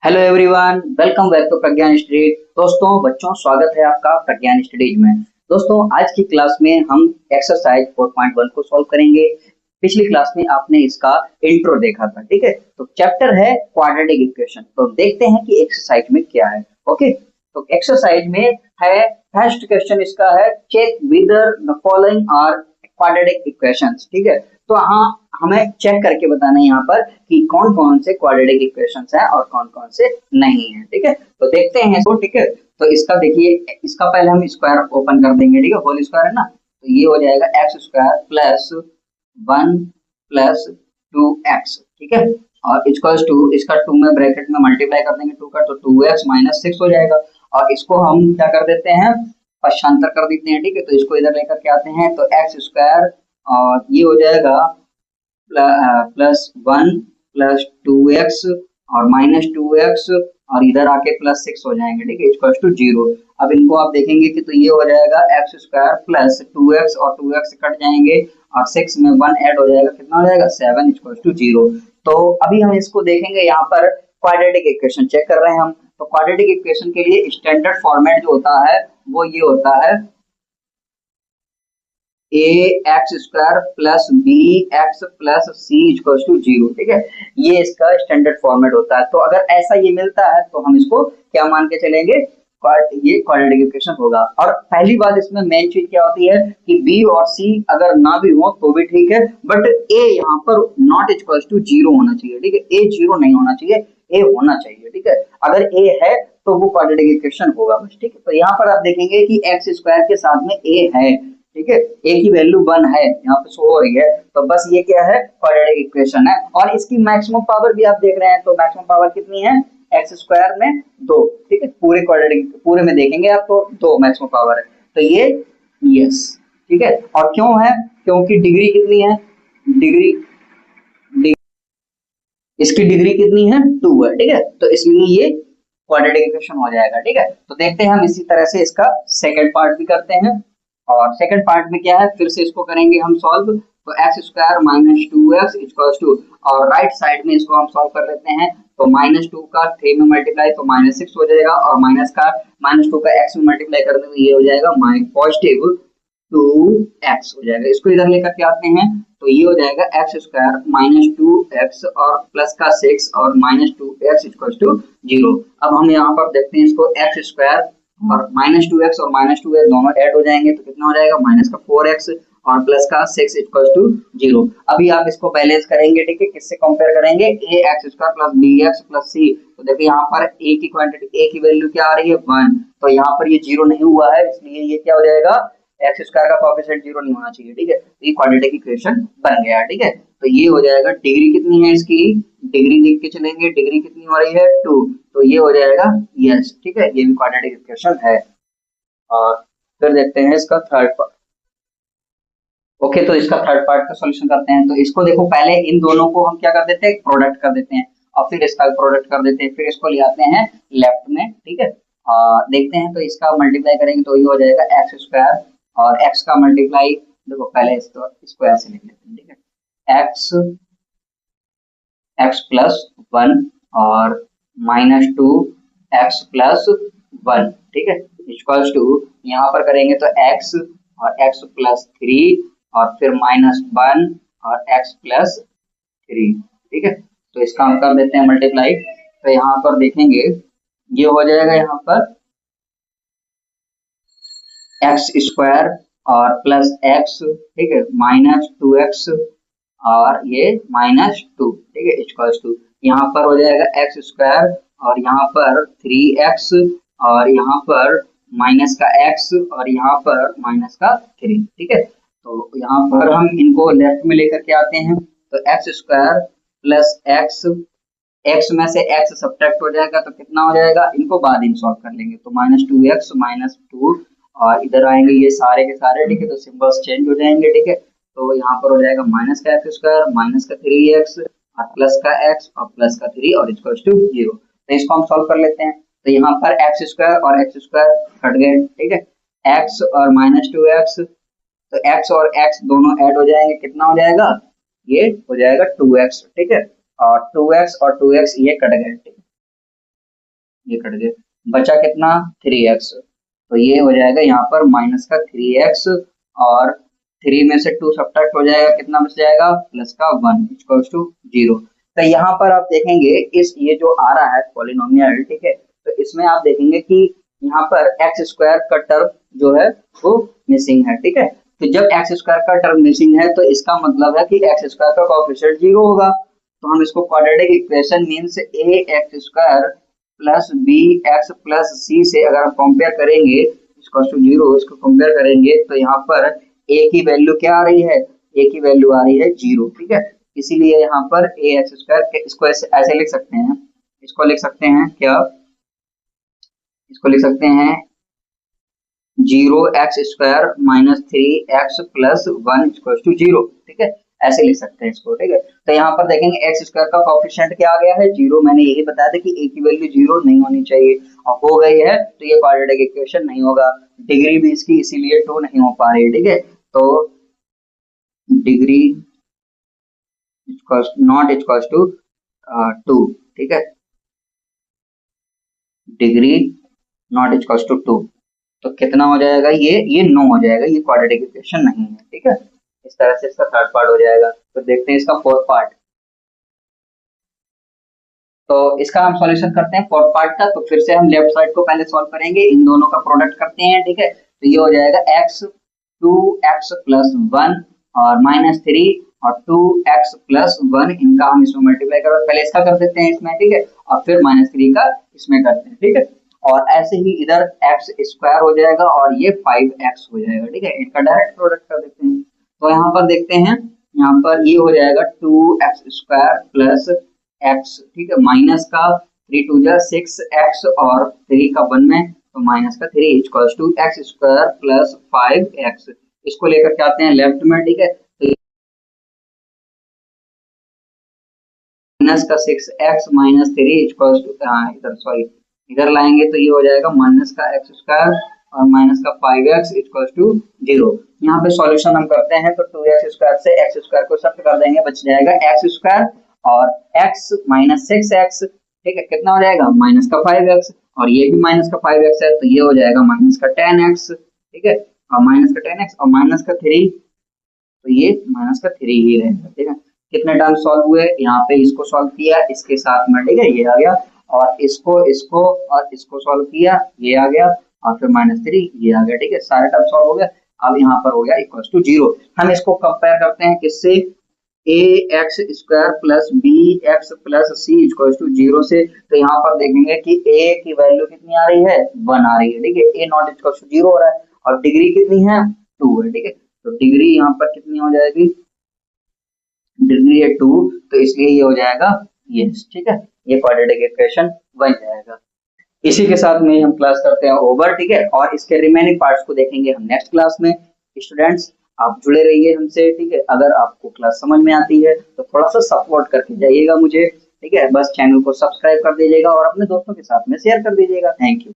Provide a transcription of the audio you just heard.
Hello everyone, welcome back to Pragyan studies. दोस्तों, बच्चों, स्वागत है आपका प्रज्ञान स्टडीज में। दोस्तों, आज की क्लास में हम एक्सरसाइज 4.1 को सॉल्व करेंगे। पिछली क्लास में आपने इसका इंट्रो देखा था, ठीक है। तो चैप्टर है क्वाड्रेटिक इक्वेशन। तो देखते हैं कि एक्सरसाइज में क्या है। ओके, तो एक्सरसाइज में है फर्स्ट क्वेश्चन इसका है, check whether the following are quadratic equations. ठीक है, तो हाँ, हमें चेक करके बताना है यहाँ पर कि कौन कौन से क्वाड्रेटिक इक्वेशंस हैं और कौन कौन से नहीं है। ठीक है, तो देखते हैं इसको। ठीक है, तो इसका देखिए, इसका पहले हम स्क्वायर ओपन कर देंगे। ठीक है, होल स्क्वायर है ना, तो ये हो जाएगा x square plus 1 plus 2x। ठीक है, और इक्वल्स टू, इसका 2 में ब्रैकेट में मल्टीप्लाई कर देंगे 2 का, तो 2x माइनस 6 हो जाएगा। और इसको हम क्या कर देते हैं, पक्षांतर कर देते हैं। ठीक है, तो इसको इधर लेकर के आते हैं, तो एक्स स्क्वायर और ये हो जाएगा प्लस 1 प्लस 2x और माइनस 2x और इधर आके प्लस 6 हो जाएंगे। ठीक है, इक्वल टू 0। अब इनको आप देखेंगे कि तो ये हो जाएगा एक्स स्क्वायर प्लस 2x और 2x कट जाएंगे और 6 में 1 ऐड हो जाएगा, कितना हो जाएगा 7 इक्वल टू 0। तो अभी हम इसको देखेंगे, यहाँ पर क्वाड्रेटिक इक्वेशन चेक कर रहे हैं हम। तो क्वाड्रेटिक इक्वेशन के लिए स्टैंडर्ड फॉर्मेट जो होता है वो ये होता है a x square plus b x plus c equal to 0। ठीक है, ये इसका स्टैंडर्ड फॉर्मेट होता है। तो अगर ऐसा ये मिलता है तो हम इसको क्या मान के चलेंगे, ये क्वाड्रेटिक इक्वेशन होगा। और पहली बात इसमें मेन चीज क्या होती है कि बी और सी अगर ना भी हो तो भी ठीक है, बट ए यहाँ पर नॉट इक्वल टू 0 होना चाहिए। ठीक है, ए 0 नहीं होना चाहिए, ए होना चाहिए। ठीक है, अगर ए है तो वो क्वाड्रेटिक इक्वेशन होगा बस। ठीक है, तो यहाँ पर आप देखेंगे कि एक्स स्क्वायर के साथ में ए है। ठीक है, ए की वैल्यू 1 है, यहाँ पे शो हो रही है, तो बस ये क्या है, क्वाड्रेटिक इक्वेशन है। और इसकी मैक्सिमम पावर भी आप देख रहे हैं, तो मैक्सिमम पावर कितनी है, एक्स स्क्वायर में 2। ठीक है, पूरे क्वाड्रेटिक पूरे में देखेंगे आप तो 2 मैक्सिमम पावर है, तो ये यस। ठीक है, और क्यों है, क्योंकि डिग्री कितनी है, डिग्री, इसकी डिग्री कितनी है 2 है। ठीक है, तो इसलिए ये क्वाड्रेटिक इक्वेशन हो जाएगा। ठीक है, तो देखते हैं हम इसी तरह से इसका सेकंड पार्ट भी करते हैं। और सेकंड पार्ट में क्या है, फिर से इसको करेंगे हम सॉल्व। तो x square minus 2x equals to, और राइट साइड में इसको हम सॉल्व कर लेते हैं। तो माइनस 2 का 3 में मल्टीप्लाई तो माइनस 6 हो जाएगा, और माइनस 2 का x में मल्टीप्लाई करने में ये हो जाएगा पॉजिटिव 2x हो जाएगा। इसको इधर लेकर के आते हैं, तो ये हो जाएगा एक्स स्क्वायर माइनस 2x और प्लस का 6 और माइनस 2x इक्वल टू 0। अब हम यहाँ पर देखते हैं इसको, एक्स स्क्वायर और माइनस 2x और माइनस 2x दोनों ऐड हो जाएंगे, तो कितना हो जाएगा माइनस का 4x और प्लस का 6 इक्वल टू 0। अभी आप इसको बैलेंस करेंगे। ठीक है, किससे कंपेयर करेंगे, a x square plus b x plus c. तो देखिए यहाँ पर ए की क्वांटिटी, ए की वैल्यू क्या आ रही है 1, तो यहाँ पर ये 0 नहीं हुआ है, इसलिए ये क्या हो जाएगा, एक्स स्क्वायर का कोएफिशिएंट 0 नहीं होना चाहिए। ठीक है, तो ये क्वाड्रेटिक इक्वेशन बन गया। ठीक है, तो ये हो जाएगा, डिग्री कितनी है इसकी, डिग्री देख के चलेंगे, डिग्री कितनी हो रही है 2, तो ये हो जाएगा यस। ठीक है, ये भी क्वाड्रेटिक इक्वेशन है। और फिर देखते हैं इसका थर्ड पार्ट। ओके, तो इसका थर्ड पार्ट का सॉल्यूशन करते हैं। तो इसको देखो, पहले इन दोनों को हम क्या कर देते हैं, प्रोडक्ट कर देते हैं, और फिर इसका प्रोडक्ट कर देते हैं, फिर इसको ले आते हैं लेफ्ट में। ठीक है, देखते हैं, तो इसका मल्टीप्लाई करेंगे तो ये हो जाएगा एक्स स्क्वायर और एक्स का मल्टीप्लाई, देखो पहले इसको स्क्वायर से लिख लेते हैं। ठीक है, एक्स एक्स प्लस 1 और माइनस 2 एक्स प्लस 1। ठीक है, इक्वल्स टू, यहाँ पर करेंगे तो एक्स और एक्स प्लस 3 और फिर माइनस 1 और एक्स प्लस 3। ठीक है, तो इसका हम कर देते हैं मल्टीप्लाई। तो यहाँ पर देखेंगे ये हो जाएगा यहाँ पर एक्स स्क्वायर और प्लस एक्स, ठीक है, माइनस 2x और ये माइनस 2। ठीक है, इक्वल्स टू, यहाँ पर हो जाएगा एक्स स्क्वायर और यहाँ पर 3x और यहाँ पर माइनस का x और यहाँ पर माइनस का 3। ठीक है, तो यहाँ पर हम इनको लेफ्ट में लेकर के आते हैं, तो x square plus x, x में से एक्स सब्ट्रैक्ट हो जाएगा तो कितना हो जाएगा, इनको बाद में सॉल्व कर लेंगे, तो माइनस 2x माइनस 2 और इधर आएंगे ये सारे के सारे। ठीक है, तो सिंबल्स चेंज हो जाएंगे। ठीक है, तो यहाँ पर हो जाएगा माइनस का एक्स स्क्वायर माइनस का 3x और प्लस का x और प्लस का 3 और इक्वल टू 0। तो इसको हम सॉल्व कर लेते हैं। तो यहाँ पर एक्स स्क्वायर और एक्स स्क्वायर कट गए। ठीक है, x और माइनस 2x, तो x और x दोनों ऐड हो जाएंगे, कितना हो जाएगा, ये हो जाएगा 2x। ठीक है, और 2x और 2x ये कट गए। ये कट गए, बचा कितना 3x, तो ये हो जाएगा यहाँ पर माइनस का 3x, और 3 में से 2 सब्ट्रैक्ट हो जाएगा, कितना बच जाएगा प्लस का 1 इक्वल्स टू 0। तो यहाँ पर आप देखेंगे इस ये जो आ रहा है पॉलिनोमियल, ठीक है, तो इसमें आप देखेंगे कि यहाँ पर एक्स स्क्वायर का टर्म जो है वो मिसिंग है, ठीक है। तो जब एक्स स्क्वायर का टर्म मिसिंग है तो इसका मतलब है कि एक्स स्क्वायर का कोएफिशिएंट 0 होगा। तो हम इसको quadratic equation means a x square plus b x plus c से अगर हम कंपेयर करेंगे इसको 0, इसको कंपेयर करेंगे तो यहाँ पर ए की वैल्यू क्या आ रही है, ए की वैल्यू आ रही है 0, ठीक है। इसीलिए यहाँ पर ए एक्स स्क्वायर, इसको ऐसे लिख सकते हैं, इसको लिख सकते हैं क्या, इसको लिख सकते हैं 0x square minus 3x plus 1 equal to 0, ठीक है, ऐसे लिख सकते हैं इसको, ठीक है। तो यहाँ पर देखेंगे एक्स स्क्वायर का कोएफिशिएंट क्या आ गया है 0, मैंने यही बताया था कि a की वैल्यू 0 नहीं होनी चाहिए, अब हो गई है तो ये क्वाड्रेटिक इक्वेशन नहीं होगा। डिग्री भी इसकी इसीलिए 2 नहीं हो पा रही है, ठीक है। तो डिग्री नॉट इक्वल्स टू 2, ठीक है, डिग्री नॉट इक्वल्स टू 2, तो कितना हो जाएगा ये 9 हो जाएगा, ये क्वाड्रेटिक इक्वेशन नहीं है, ठीक है। इस तरह से इसका थर्ड पार्ट हो जाएगा। तो देखते हैं इसका फोर्थ पार्ट, तो इसका हम सॉल्यूशन करते हैं फोर्थ पार्ट का। तो फिर से हम लेफ्ट साइड को पहले सॉल्व करेंगे, इन दोनों का प्रोडक्ट करते हैं, ठीक है। तो ये हो जाएगा x 2x प्लस 1 और माइनस 3 और 2x प्लस 1, इनका हम इसमें मल्टीप्लाई करो, पहले इसका कर देते हैं इसमें, ठीक है, और फिर माइनस 3 का इसमें करते हैं, ठीक है। और ऐसे ही इधर x स्क्वायर हो जाएगा और ये 5x हो जाएगा, ठीक है, इनका डायरेक्ट प्रोडक्ट कर देते हैं। तो यहाँ पर देखते हैं, यहाँ पर ये हो जाएगा 2x स्क्वायर प्लस x, ठीक है, माइनस का 3 2 जा 6x और 3 का 1 में, तो माइनस का 3 equals to x square plus 5x, इसको लेकर के आते हैं लेफ्ट में, ठीक है। तो माइनस का 6x माइनस 3 इक्वल्स टू, इधर सॉरी इधर लाएंगे तो ये हो जाएगा माइनस का x स्क्वायर और माइनस का 5x इक्वल्स टू 0। यहाँ पे सॉल्यूशन हम करते हैं तो 2x स्क्वायर से x स्क्वायर को शिफ्ट कर देंगे, बच जाएगा x स्क्वायर और x माइनस 6x, ठीक है, कितना हो जाएगा माइनस का 5x, और ये भी माइनस का 5x है तो ये हो जाएगा माइनस का 10x, ठीक है, और माइनस का 10x और माइनस का 3, तो ये माइनस का 3 ही रहेगा, ठीक है। कितने टर्म सॉल्व हुए, यहाँ पे इसको सॉल्व किया इसके साथ में, ठीक है, ये आ गया, और इसको और इसको सॉल्व किया, ये आ गया, और फिर माइनस 3 ये आ गया, ठीक है, सारे टर्म सॉल्व हो गए। अब यहाँ पर हो गया इक्वल टू 0। हम इसको कंपेयर करते हैं किससे, a x square plus b x plus c equal to 0 से। तो यहाँ पर देखेंगे कि ए की वैल्यू कितनी आ रही है 1 आ रही है, ठीक है, ए नॉट इक्वल टू 0 हो रहा है, और डिग्री कितनी है 2 है, ठीक है। तो डिग्री यहाँ पर कितनी हो जाएगी, डिग्री है 2, तो इसलिए ये हो जाएगा यस, ठीक है, ये क्वाड्रेटिक इक्वेशन बन जाएगा। इसी के साथ में हम क्लास करते हैं ओवर, ठीक है, और इसके रिमेनिंग पार्ट्स को देखेंगे हम नेक्स्ट क्लास में। स्टूडेंट्स आप जुड़े रहिए हमसे, ठीक है, अगर आपको क्लास समझ में आती है तो थोड़ा सा सपोर्ट करके जाइएगा मुझे, ठीक है, बस चैनल को सब्सक्राइब कर दीजिएगा और अपने दोस्तों के साथ में शेयर कर दीजिएगा। Thank you.